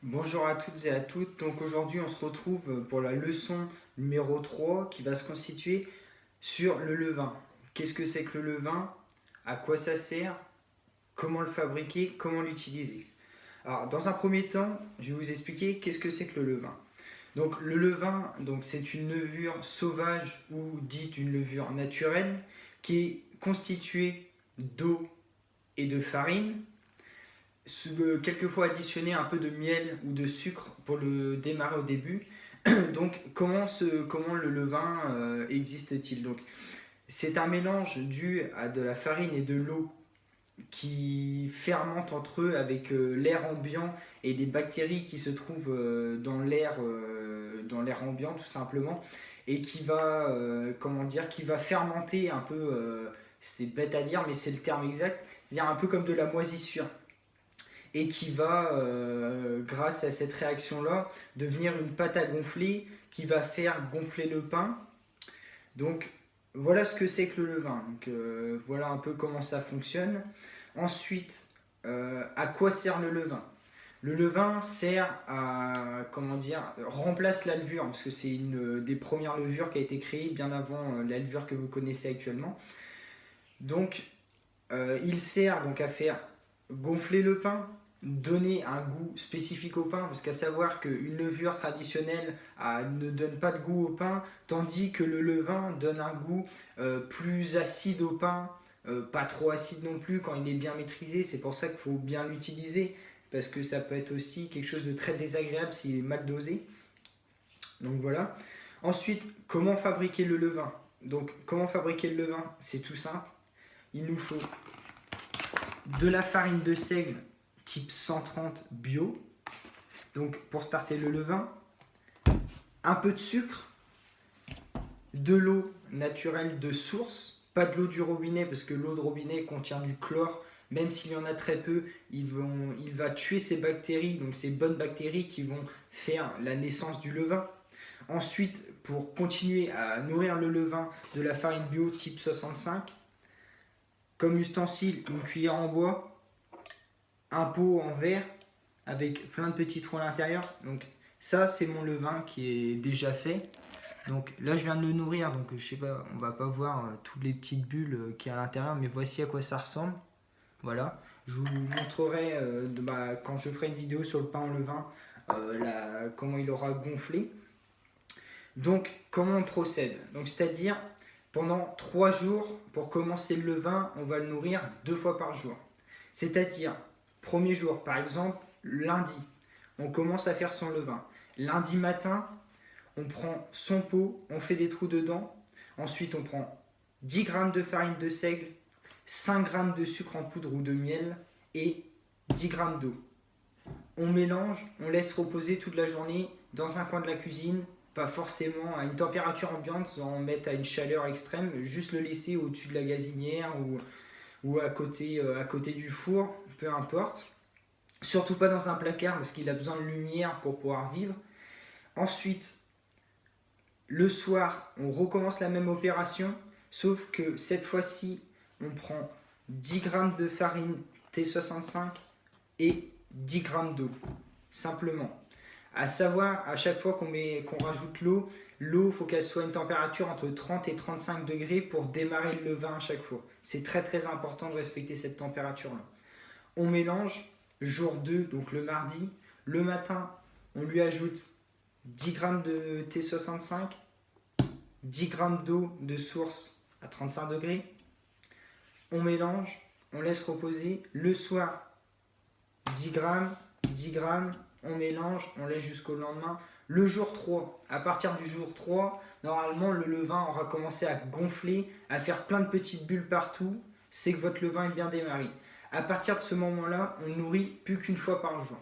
Bonjour à toutes et à toutes. Donc aujourd'hui, on se retrouve pour la leçon numéro 3 qui va se constituer sur le levain. Qu'est-ce que c'est que le levain? À quoi ça sert? Comment le fabriquer? Comment l'utiliser? Alors, dans un premier temps, je vais vous expliquer qu'est-ce que c'est que le levain. Donc, le levain, c'est une levure sauvage ou dite une levure naturelle qui est constituée d'eau et de farine, quelquefois additionner un peu de miel ou de sucre pour le démarrer au début. Donc comment le levain existe-t-il? Donc c'est un mélange dû à de la farine et de l'eau qui fermentent entre eux avec l'air ambiant et des bactéries qui se trouvent dans l'air ambiant tout simplement, et qui va qui va fermenter un peu, c'est bête à dire mais c'est le terme exact, c'est-à-dire un peu comme de la moisissure, et qui va, grâce à cette réaction-là, devenir une pâte à gonfler qui va faire gonfler le pain. Donc voilà ce que c'est que le levain. Donc, voilà un peu comment ça fonctionne. Ensuite, à quoi sert le levain? Le levain sert à, remplace la levure, parce que c'est une des premières levures qui a été créée bien avant la levure que vous connaissez actuellement. Donc, il sert donc à faire gonfler le pain, donner un goût spécifique au pain, parce qu'à savoir qu'une levure traditionnelle ne donne pas de goût au pain, tandis que le levain donne un goût plus acide au pain, pas trop acide non plus quand il est bien maîtrisé. C'est pour ça qu'il faut bien l'utiliser, parce que ça peut être aussi quelque chose de très désagréable s'il est mal dosé. Donc voilà. Ensuite, comment fabriquer le levain? Donc comment fabriquer le levain? C'est tout simple. Il nous faut de la farine de seigle type 130 bio, donc pour starter le levain, un peu de sucre, de l'eau naturelle de source, pas de l'eau du robinet, parce que l'eau de robinet contient du chlore. Même s'il y en a très peu, il va tuer ces bactéries, donc ces bonnes bactéries qui vont faire la naissance du levain. Ensuite, pour continuer à nourrir le levain, de la farine bio type 65, comme ustensile, une cuillère en bois, un pot en verre avec plein de petits trous à l'intérieur. Donc ça, c'est mon levain qui est déjà fait. Donc là, je viens de le nourrir, donc je sais pas, on va pas voir toutes les petites bulles qu'il y a à l'intérieur, mais voici à quoi ça ressemble. Voilà, je vous montrerai quand je ferai une vidéo sur le pain en levain, comment il aura gonflé. Donc comment on procède? Donc c'est-à-dire pendant 3 jours, pour commencer le levain, on va le nourrir 2 fois par jour. C'est-à-dire, premier jour, par exemple, lundi, on commence à faire son levain. Lundi matin, on prend son pot, on fait des trous dedans. Ensuite, on prend 10 g de farine de seigle, 5 g de sucre en poudre ou de miel et 10 g d'eau. On mélange, on laisse reposer toute la journée dans un coin de la cuisine, pas forcément à une température ambiante sans mettre à une chaleur extrême, juste le laisser au-dessus de la gazinière ou à côté du four, peu importe. Surtout pas dans un placard parce qu'il a besoin de lumière pour pouvoir vivre. Ensuite, le soir, on recommence la même opération, sauf que cette fois-ci, on prend 10 g de farine T65 et 10 g d'eau, simplement. À savoir, à chaque fois qu'on rajoute l'eau, il faut qu'elle soit à une température entre 30 et 35 degrés pour démarrer le levain à chaque fois. C'est très très important de respecter cette température-là. On mélange, jour 2, donc le mardi. Le matin, on lui ajoute 10 g de T65, 10 g d'eau de source à 35 degrés. On mélange, on laisse reposer. Le soir, 10 g, 10 g, on mélange, on laisse jusqu'au lendemain. Le jour 3, à partir du jour 3, normalement le levain aura commencé à gonfler, à faire plein de petites bulles partout. C'est que votre levain est bien démarré. À partir de ce moment-là, on nourrit plus qu'une fois par jour.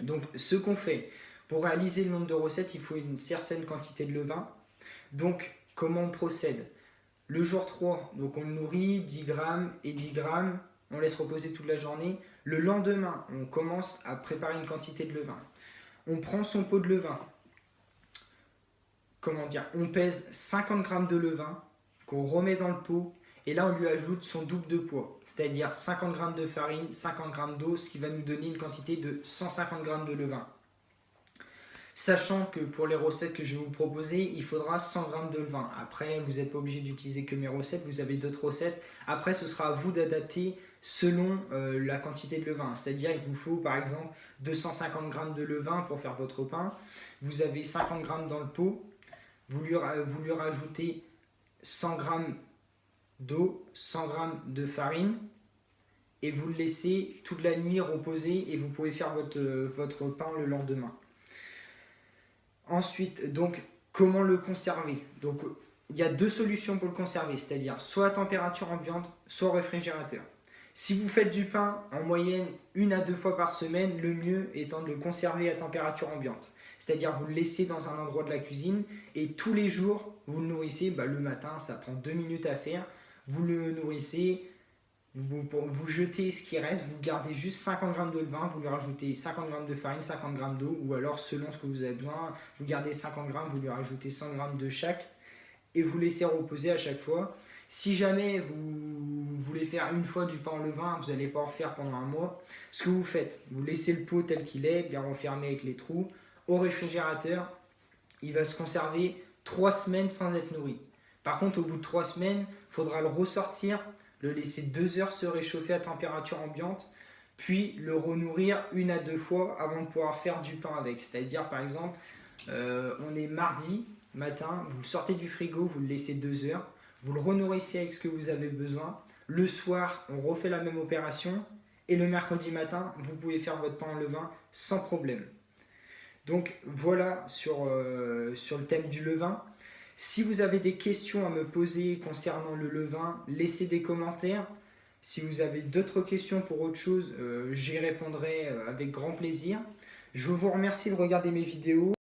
Donc ce qu'on fait, pour réaliser le nombre de recettes, il faut une certaine quantité de levain. Donc comment on procède? Le jour 3, donc on le nourrit 10 g et 10 g, on laisse reposer toute la journée. Le lendemain, on commence à préparer une quantité de levain. On prend son pot de levain. On pèse 50 g de levain qu'on remet dans le pot, et là on lui ajoute son double de poids, c'est-à-dire 50 g de farine, 50 g d'eau, ce qui va nous donner une quantité de 150 g de levain. Sachant que pour les recettes que je vais vous proposer, il faudra 100 g de levain. Après, vous n'êtes pas obligé d'utiliser que mes recettes, vous avez d'autres recettes. Après, ce sera à vous d'adapter selon la quantité de levain. C'est-à-dire, il vous faut par exemple 250 g de levain pour faire votre pain. Vous avez 50 g dans le pot. Vous lui rajoutez 100 g d'eau, 100 g de farine et vous le laissez toute la nuit reposer et vous pouvez faire votre pain le lendemain. Ensuite, donc, comment le conserver? Donc, il y a deux solutions pour le conserver, c'est-à-dire soit à température ambiante, soit au réfrigérateur. Si vous faites du pain en moyenne 1 à 2 fois par semaine, le mieux étant de le conserver à température ambiante. C'est-à-dire vous le laissez dans un endroit de la cuisine et tous les jours, vous le nourrissez. Le matin, ça prend 2 minutes à faire. Vous le nourrissez, vous jetez ce qui reste, vous gardez juste 50 g de levain, vous lui rajoutez 50 g de farine, 50 g d'eau, ou alors selon ce que vous avez besoin, vous gardez 50 g, vous lui rajoutez 100 g de chaque, et vous laissez reposer à chaque fois. Si jamais vous voulez faire une fois du pain en levain, vous n'allez pas en refaire pendant un mois, ce que vous faites, vous laissez le pot tel qu'il est, bien refermé avec les trous, au réfrigérateur, il va se conserver 3 semaines sans être nourri. Par contre, au bout de 3 semaines, il faudra le ressortir, le laisser 2 heures se réchauffer à température ambiante, puis le renourrir 1 à 2 fois avant de pouvoir faire du pain avec. C'est-à-dire, par exemple, on est mardi matin, vous le sortez du frigo, vous le laissez 2 heures, vous le renourrissez avec ce que vous avez besoin. Le soir, on refait la même opération, et le mercredi matin, vous pouvez faire votre pain en levain sans problème. Donc voilà sur le thème du levain. Si vous avez des questions à me poser concernant le levain, laissez des commentaires. Si vous avez d'autres questions pour autre chose, j'y répondrai avec grand plaisir. Je vous remercie de regarder mes vidéos.